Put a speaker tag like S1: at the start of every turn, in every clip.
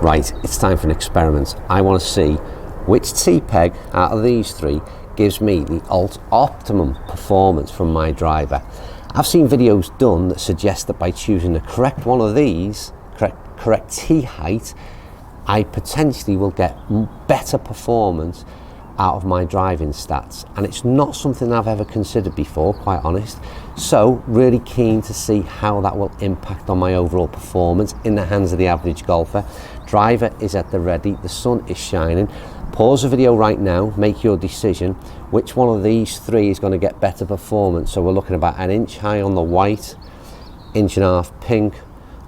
S1: Right, it's time for an experiment. I want to see which tee peg out of these three gives me the optimum performance from my driver. I've seen videos done that suggest that by choosing the correct one of these, correct tee height, I potentially will get better performance out of my driving stats, and it's not something I've ever considered before, quite honest. So really keen to see how that will impact on my overall performance in the hands of the average golfer. Driver is at the ready, the sun is shining. Pause the video right now, make your decision which one of these three is going to get better performance. So we're looking about an inch high on the white, inch and a half pink,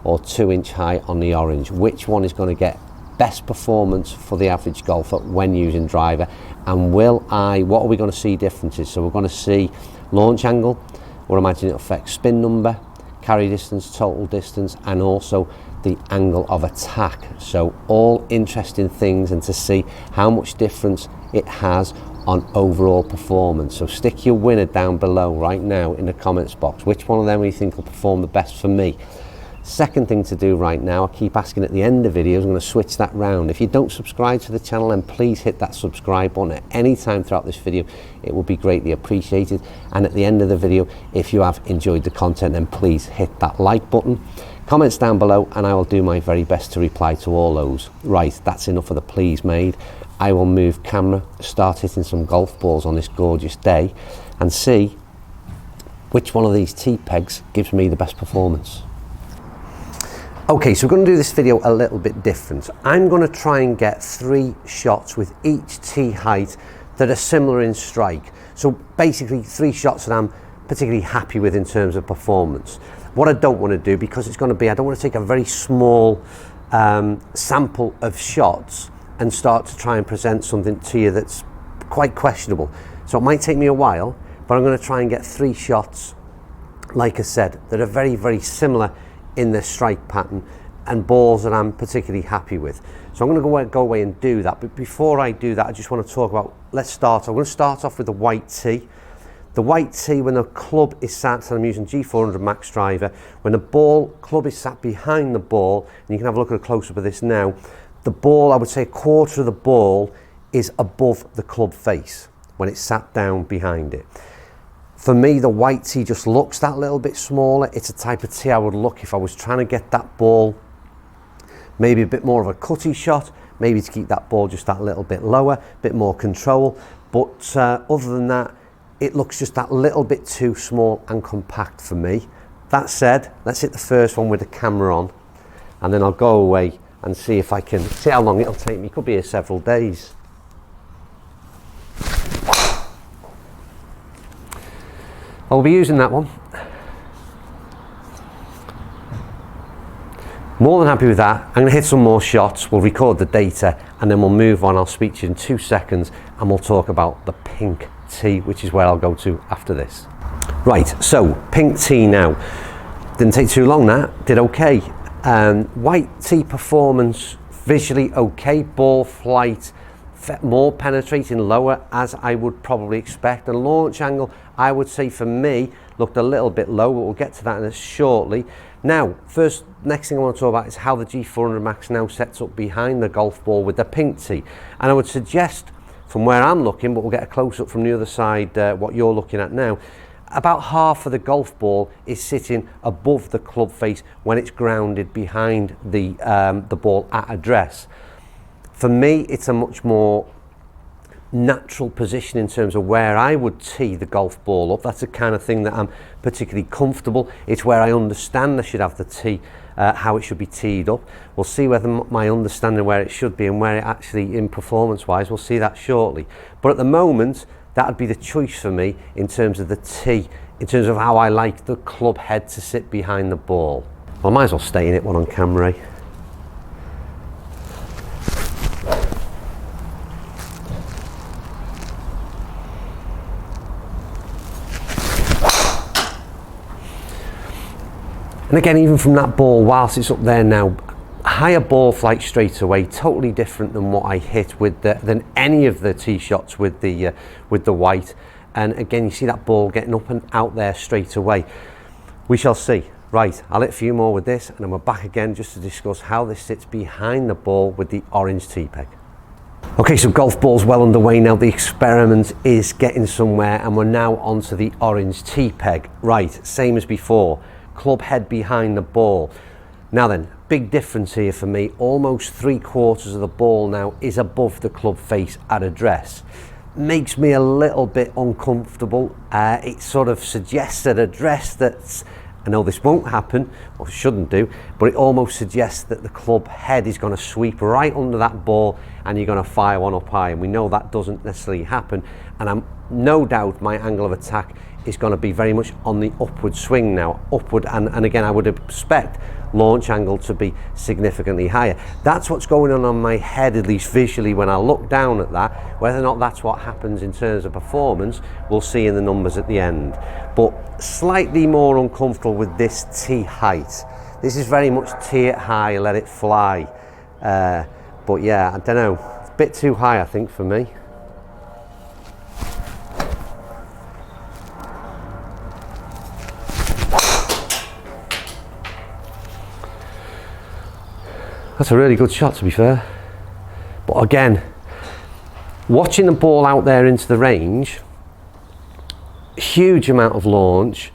S1: or 2 inch high on the orange. Which one is going to get best performance for the average golfer when using driver, and what are we going to see differences? So we're going to see launch angle, we're imagining it affects spin number, carry distance, total distance, and also the angle of attack. So all interesting things, and to see how much difference it has on overall performance. So stick your winner down below right now in the comments box. Which one of them do you think will perform the best for me? Second thing to do right now, I keep asking at the end of videos, I'm going to switch that round. If you don't subscribe to the channel, then please hit that subscribe button at any time throughout this video. It will be greatly appreciated. And at the end of the video, if you have enjoyed the content, then please hit that like button. Comments down below, and I will do my very best to reply to all those. Right, that's enough of the please made. I will move camera, start hitting some golf balls on this gorgeous day, and see which one of these tee pegs gives me the best performance. Okay, so we're going to do this video a little bit different. I'm going to try and get 3 shots with each tee height that are similar in strike. So basically 3 shots that I'm particularly happy with in terms of performance. What I don't want to do, because it's going to be, I don't want to take a very small sample of shots and start to try and present something to you that's quite questionable. So it might take me a while, but I'm going to try and get 3 shots, like I said, that are very, very similar in their strike pattern, and balls that I'm particularly happy with. So I'm going to go away and do that. But before I do that, I just want to talk about, I'm going to start off with the white tee. The white tee, when the club is sat, so I'm using G400 Max driver, when the club is sat behind the ball, and you can have a look at a close-up of this now, the ball, I would say a quarter of the ball is above the club face when it's sat down behind it. For me, the white tee just looks that little bit smaller. It's a type of tee I would look if I was trying to get that ball maybe a bit more of a cutty shot, maybe to keep that ball just that little bit lower, a bit more control. But other than that, it looks just that little bit too small and compact for me. That said, let's hit the first one with the camera on, and then I'll go away and see if I can, see how long it'll take me. Could be here several days. I'll be using that one. More than happy with that. I'm going to hit some more shots, we'll record the data, and then we'll move on. I'll speak to you in 2 seconds, and we'll talk about the pink tee, which is where I'll go to after this. Right, so pink tee now. Didn't take too long, that did okay. White tee performance, visually okay. Ball flight, more penetrating lower, as I would probably expect. The launch angle, I would say for me, looked a little bit low, but we'll get to that in shortly. Now, next thing I want to talk about is how the G400 Max now sets up behind the golf ball with the pink tee. And I would suggest, from where I'm looking, but we'll get a close-up from the other side, what you're looking at now, about half of the golf ball is sitting above the club face when it's grounded behind the ball at address. For me, it's a much more natural position in terms of where I would tee the golf ball up. That's the kind of thing that I'm particularly comfortable. It's where I understand I should have the tee, how it should be teed up. We'll see whether my understanding where it should be and where it actually, in performance-wise, we'll see that shortly. But at the moment, that would be the choice for me in terms of the tee, in terms of how I like the club head to sit behind the ball. Well, I might as well stay in it one on camera. And again, even from that ball, whilst it's up there now, higher ball flight straight away, totally different than what I hit with than any of the tee shots with the white. And again, you see that ball getting up and out there straight away. We shall see. Right, I'll hit a few more with this and then we're back again just to discuss how this sits behind the ball with the orange tee peg. Okay, so golf ball's well underway now. The experiment is getting somewhere and we're now onto the orange tee peg. Right, same as before, club head behind the ball. Now then, big difference here for me. Almost 3/4 of the ball now is above the club face at address. Makes me a little bit uncomfortable. It sort of suggests at address that, I know this won't happen, or shouldn't do, but it almost suggests that the club head is going to sweep right under that ball and you're going to fire one up high. And we know that doesn't necessarily happen. And I'm no doubt my angle of attack is going to be very much on the upward swing now. Upward, and again, I would expect launch angle to be significantly higher. That's what's going on my head, at least visually, when I look down at that. Whether or not that's what happens in terms of performance, we'll see in the numbers at the end. But slightly more uncomfortable with this tee height. This is very much tee it high, let it fly. But yeah, I don't know, it's a bit too high I think for me. That's a really good shot, to be fair. But again, watching the ball out there into the range, huge amount of launch.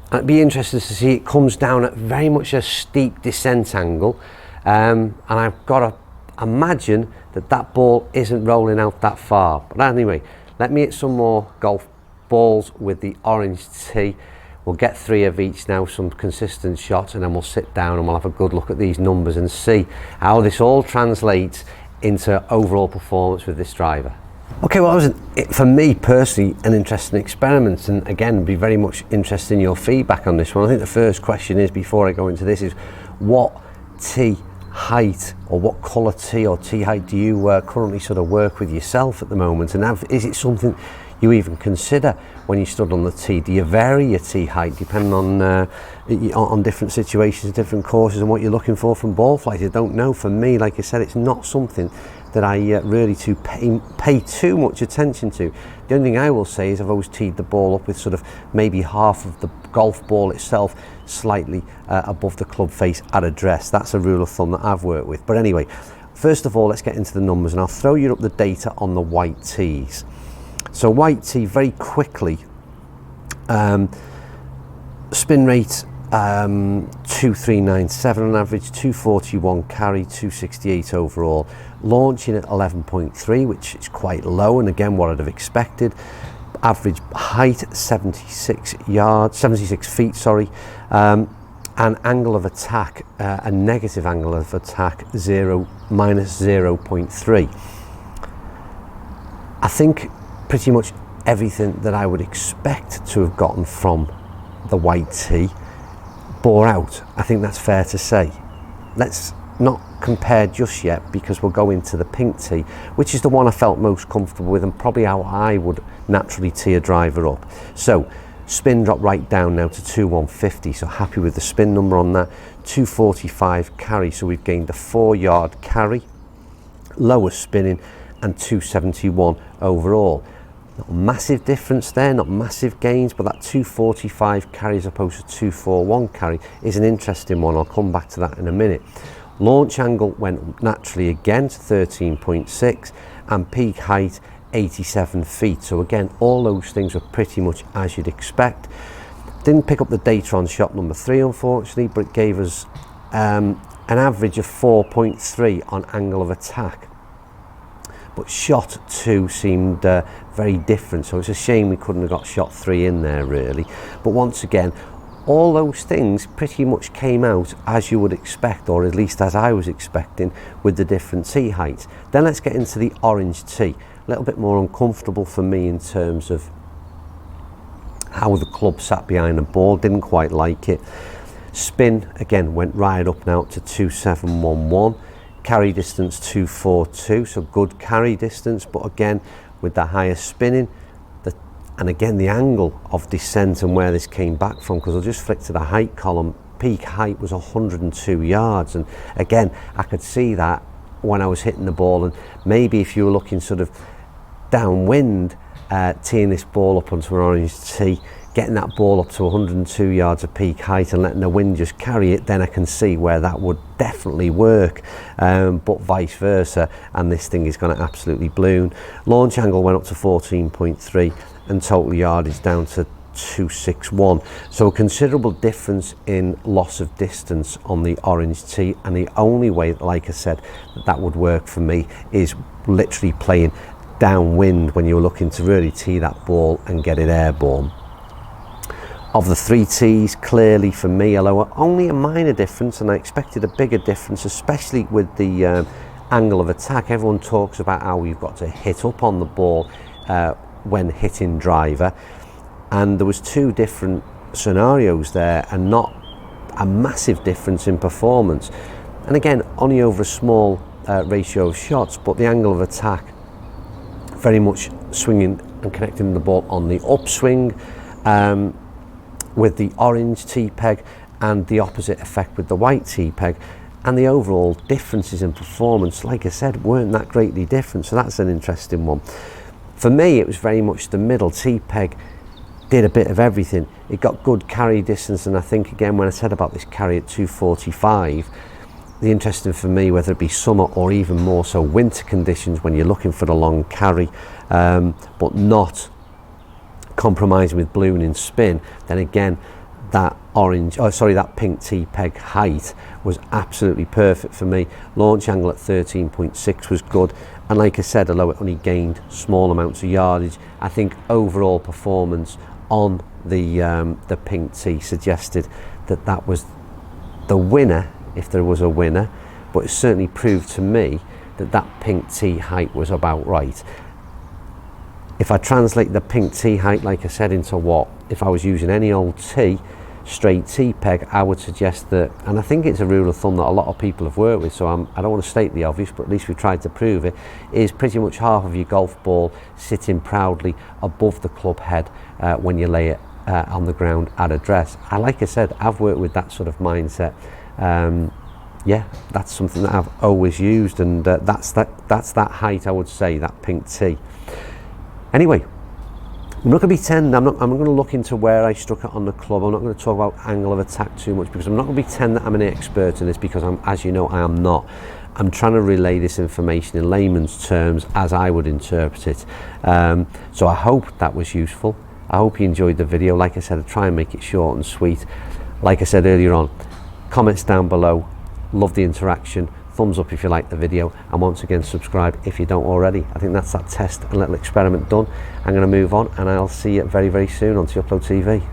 S1: I'd be interested to see it comes down at very much a steep descent angle. And I've got to imagine that that ball isn't rolling out that far. But anyway, let me hit some more golf balls with the orange tee. We'll get 3 of each now, some consistent shots, and then we'll sit down and we'll have a good look at these numbers and see how this all translates into overall performance with this driver. Okay, well, that was, for me personally, an interesting experiment, and again, be very much interested in your feedback on this one. I think the first question is, before I go into this, is what tee height or what colour tee or tee height do you currently sort of work with yourself at the moment, and is it something you even consider when you stood on the tee? Do you vary your tee height depending on different situations, different courses, and what you're looking for from ball flight? I don't know. For me, like I said, it's not something that I really pay too much attention to. The only thing I will say is I've always teed the ball up with sort of maybe half of the golf ball itself slightly above the club face at address. That's a rule of thumb that I've worked with. But anyway, first of all, let's get into the numbers, and I'll throw you up the data on the white tees. So white tee, very quickly, spin rate 2397 on average, 241 carry, 268 overall, launching at 11.3, which is quite low, and again what I'd have expected. Average height 76 feet, sorry, and angle of attack, a negative angle of attack, minus 0.3. I think pretty much everything that I would expect to have gotten from the white tee bore out. I think that's fair to say. Let's not compare just yet, because we'll go into the pink tee, which is the one I felt most comfortable with and probably how I would naturally tee a driver up. So spin dropped right down now to 2150, so happy with the spin number on that. 245 carry, so we've gained a 4-yard carry, lower spinning, and 271 overall. Not a massive difference there, not massive gains, but that 245 carry as opposed to 241 carry is an interesting one. I'll come back to that in a minute. Launch angle went naturally again to 13.6, and peak height 87 feet. So again, all those things were pretty much as you'd expect. Didn't pick up the data on shot number 3, unfortunately, but it gave us an average of 4.3 on angle of attack. But shot 2 seemed very different, so it's a shame we couldn't have got shot 3 in there really. But once again, all those things pretty much came out as you would expect, or at least as I was expecting, with the different tee heights. Then let's get into the orange tee. A little bit more uncomfortable for me in terms of how the club sat behind the ball, didn't quite like it. Spin again went right up now to 2711. Carry distance 242, so good carry distance, but again with the higher spinning, and again the angle of descent and where this came back from, because I'll just flick to the height column. Peak height was 102 yards, and again I could see that when I was hitting the ball, and maybe if you were looking sort of downwind, teeing this ball up onto an orange tee getting that ball up to 102 yards of peak height and letting the wind just carry it, then I can see where that would definitely work, but vice versa, and this thing is going to absolutely balloon. Launch angle went up to 14.3 and total yardage down to 261, so a considerable difference in loss of distance on the orange tee, and the only way, like I said, that would work for me is literally playing downwind when you're looking to really tee that ball and get it airborne. Of the 3 tees, clearly for me, although only a minor difference, and I expected a bigger difference, especially with the angle of attack. Everyone talks about how you've got to hit up on the ball when hitting driver, and there was 2 different scenarios there and not a massive difference in performance, and again only over a small ratio of shots, but the angle of attack very much swinging and connecting the ball on the upswing with the orange tee peg, and the opposite effect with the white tee peg, and the overall differences in performance, like I said, weren't that greatly different, so that's an interesting one. For me, it was very much the middle tee peg did a bit of everything. It got good carry distance, and I think again when I said about this carry at 245, the interesting for me, whether it be summer or even more so winter conditions when you're looking for the long carry, but not compromising with ballooning spin, then again that that pink tee peg height was absolutely perfect for me. Launch angle at 13.6 was good, and like I said, although it only gained small amounts of yardage, I think overall performance on the pink tee suggested that that was the winner, if there was a winner, but it certainly proved to me that that pink tee height was about right. If I translate the pink tee height, like I said, into what if I was using any old tee, straight tee peg, I would suggest that, and I think it's a rule of thumb that a lot of people have worked with, so I don't want to state the obvious, but at least we tried to prove it, is pretty much half of your golf ball sitting proudly above the club head when you lay it on the ground at address. Like I said, I've worked with that sort of mindset. Yeah, that's something that I've always used, and that's that height, I would say, that pink tee. Anyway, I'm not going to pretend, I'm going to look into where I struck it on the club. I'm not going to talk about angle of attack too much, because I'm not going to pretend that I'm an expert in this, because as you know, I am not. I'm trying to relay this information in layman's terms as I would interpret it. So I hope that was useful. I hope you enjoyed the video. Like I said, I try and make it short and sweet. Like I said earlier on, comments down below. Love the interaction. Thumbs up if you like the video, and once again subscribe if you don't already. I think that's that test and little experiment done. I'm going to move on, and I'll see you very, very soon on TUpload TV.